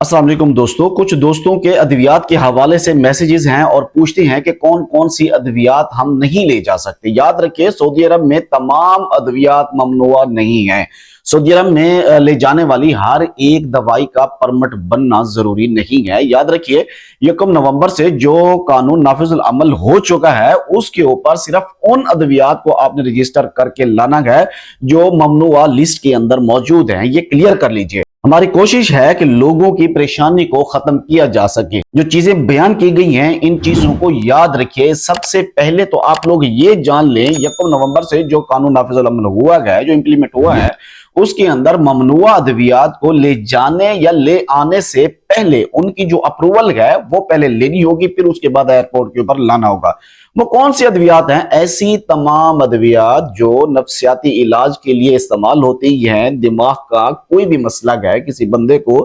अस्सलाम वालेकुम दोस्तों। कुछ दोस्तों के अद्वियात के हवाले से मैसेजेस हैं और पूछते हैं कि कौन कौन सी अद्वियात हम नहीं ले जा सकते। याद रखिए, सऊदी अरब में तमाम अद्वियात ममनुआ नहीं है। सऊदी अरब में ले जाने वाली हर एक दवाई का परमिट बनना जरूरी नहीं है। याद रखिए, 1 नवंबर से जो कानून नाफिजुल अमल हो चुका है उसके ऊपर सिर्फ उन अद्वियात को आपने रजिस्टर करके लाना है जो ममनुआ लिस्ट के अंदर मौजूद हैं। ये क्लियर कर लीजिए। हमारी कोशिश है कि लोगों की परेशानी को खत्म किया जा सके। जो चीजें बयान की गई हैं, इन चीजों को याद रखिए। सबसे पहले तो आप लोग ये जान लें, 1 नवंबर से जो कानून नाफिजुल अमल हुआ है, जो इंप्लीमेंट हुआ है, उसके अंदर ममनुआ अद्वियात को ले जाने या ले आने से पहले उनकी जो अप्रूवल है वो पहले लेनी होगी, फिर उसके बाद एयरपोर्ट के ऊपर लाना होगा। वो कौन सी अद्वियात हैं? ऐसी तमाम अद्वियात जो नफ्सियाती इलाज के लिए इस्तेमाल होती हैं। दिमाग का कोई भी मसला है किसी बंदे को,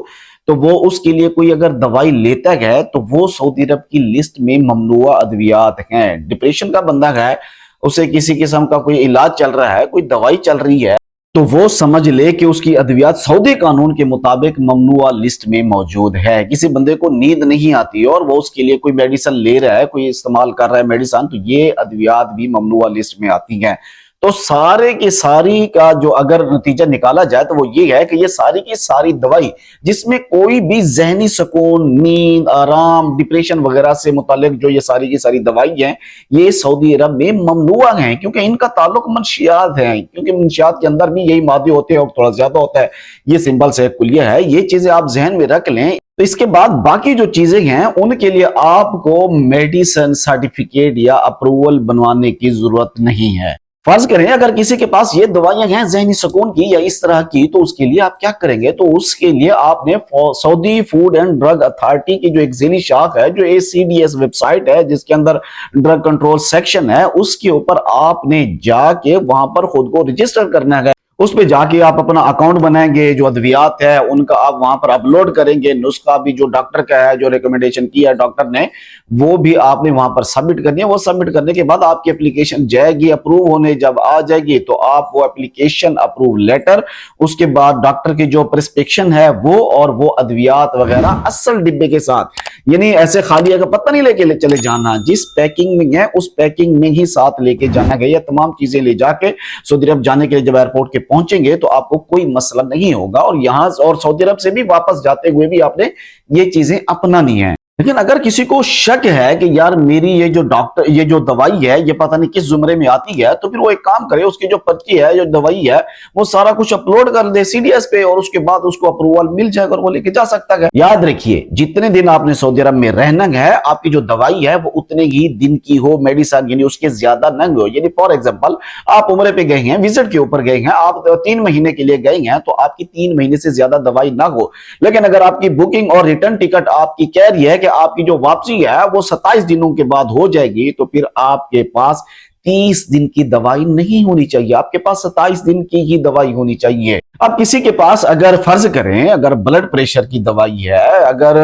तो वो उसके लिए कोई अगर दवाई लेता है तो वो सऊदी अरब की लिस्ट में ममनुआ अद्वियात हैं। डिप्रेशन का बंदा है, उसे किसी किस्म का कोई इलाज चल रहा है, कोई दवाई चल रही है, तो वो समझ ले कि उसकी अद्वियात सऊदी कानून के मुताबिक ममनुआ लिस्ट में मौजूद है। किसी बंदे को नींद नहीं आती और वो उसके लिए कोई मेडिसिन ले रहा है, कोई इस्तेमाल कर रहा है मेडिसिन, तो ये अद्वियात भी ममनुआ लिस्ट में आती हैं। तो सारे की सारी का जो अगर नतीजा निकाला जाए तो वो ये है कि ये सारी की सारी दवाई जिसमें कोई भी जहनी सुकून, नींद, आराम, डिप्रेशन वगैरह से मुतालिक जो ये सारी की सारी दवाई हैं, ये सऊदी अरब में ममनुआ हैं, क्योंकि इनका ताल्लुक मंशियात है। क्योंकि मंशियात के अंदर भी यही मादे होते हैं और थोड़ा ज्यादा होता है। ये सिंपल से कुलिया है, ये चीजें आप जहन में रख लें। तो इसके बाद बाकी जो चीजें हैं उनके लिए आपको मेडिसिन सर्टिफिकेट या अप्रूवल बनवाने की जरूरत नहीं है। फर्ज करें अगर किसी के पास ये दवाइयां हैं जहनी सुकून की या इस तरह की, तो उसके लिए आप क्या करेंगे? तो उसके लिए आपने Saudi food and drug authority की जो एक ज़िली शाख है, जो ACDS वेबसाइट है जिसके अंदर ड्रग कंट्रोल सेक्शन है, उसके ऊपर आपने जाके वहां पर खुद को रजिस्टर करना है। उस पे जाके आप अपना अकाउंट बनाएंगे, जो अद्वियात है उनका आप वहां पर अपलोड करेंगे, नुस्खा भी जो डॉक्टर का है, जो रिकमेंडेशन किया है डॉक्टर ने, वो भी आपने वहां पर सबमिट करनी है। वो सबमिट करने के बाद आपकी एप्लीकेशन जाएगी अप्रूव होने। जब आ जाएगी तो आप वो एप्लीकेशन अप्रूव लेटर, उसके बाद डॉक्टर की जो प्रिस्क्रिप्शन है वो, और वो अद्वियात वगैरह असल डिब्बे के साथ, यानी ऐसे खाली अगर पता नहीं लेके चले जाना, जिस पैकिंग में है उस पैकिंग में ही साथ लेके जाना है। ये तमाम चीजें ले जाके सऊदी अरब जाने के लिए जब एयरपोर्ट के पहुंचेंगे तो आपको कोई मसला नहीं होगा। और यहां और सऊदी अरब से भी वापस जाते हुए भी आपने ये चीजें अपनानी है। लेकिन अगर किसी को शक है कि यार मेरी ये जो दवाई है ये पता नहीं किस जुमरे में आती है, तो फिर वो एक काम करे, उसकी जो पर्ची है, जो दवाई है, वो सारा कुछ अपलोड कर दे CDS पे, और उसके बाद उसको अप्रूवल मिल जाएगा और वो लेके जा सकता है। याद रखिए, जितने दिन आपने सऊदी अरब में रहना है, आपकी जो दवाई है वो उतने ही दिन की हो, मेडिसिन यानी उसके ज्यादा न हो। यानी फॉर एग्जाम्पल, आप उम्रे पे गए हैं, विजिट के ऊपर गए हैं, आप 3 महीने के लिए गए हैं, तो आपकी 3 महीने से ज्यादा दवाई ना हो। लेकिन अगर आपकी बुकिंग और रिटर्न टिकट आपकी कह रही है कि आपकी जो वापसी है वो 27 दिनों के बाद हो जाएगी, तो फिर आपके पास 30 दिन की दवाई नहीं होनी चाहिए, आपके पास 27 दिन की ही दवाई होनी चाहिए। अब किसी के पास अगर फर्ज करें अगर ब्लड प्रेशर की दवाई है, अगर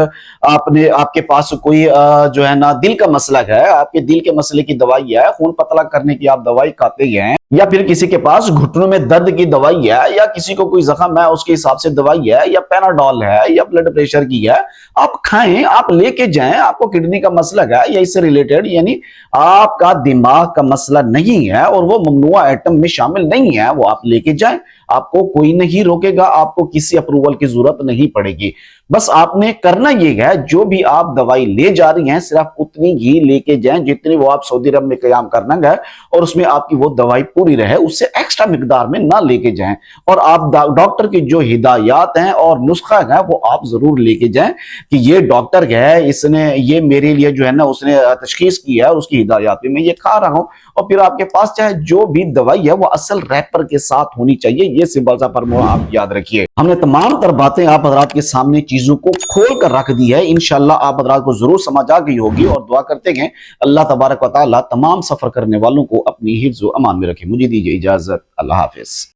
आपके पास कोई जो है ना दिल का मसला है, आपके दिल के मसले की दवाई है, खून पतला करने की आप दवाई खाते हैं, या फिर किसी के पास घुटनों में दर्द की दवाई है, या किसी को कोई जख्म है उसके हिसाब से दवाई है, या पैनाडोल है, या ब्लड प्रेशर की है, आप खाएं, आप लेके जाएं। आपको किडनी का मसला है या इससे रिलेटेड, यानी आपका दिमाग का मसला नहीं है और वो ममनुआ आइटम में शामिल नहीं है, वो आप लेके जाएं, आपको कोई नहीं रोकेगा, आपको किसी अप्रूवल की जरूरत नहीं पड़ेगी। बस आपने करना ये है, जो भी आप दवाई ले जा रही हैं सिर्फ उतनी ही लेके जाएं जितनी वो आप सऊदी अरब में कयाम करना है, और उसमें आपकी वो दवाई पूरी रहे, उससे एक्स्ट्रा मिकदार में ना लेके जाएं। और आप डॉक्टर की जो हिदायत हैं और नुस्खा है वो आप जरूर लेके जाएं कि ये डॉक्टर है, इसने ये मेरे लिए जो है ना उसने तशखीस की है, उसकी हिदायत में मैं ये खा रहा हूं। और फिर आपके पास चाहे जो भी दवाई है वो असल रैपर के साथ होनी चाहिए। ये सिंपल सा फॉर्मूला आप याद रखिए। हमने तमाम तर बातें आप हजरात के सामने चीजों को खोल कर रख दी है। इंशाल्लाह आप हजरात को जरूर समझ आ गई होगी, और दुआ करते हैं अल्लाह तबारक व तआला तमाम सफर करने वालों को अपनी हिफ्ज़ व अमान में रखे। मुझे दीजिए इजाजत। अल्लाह हाफिज।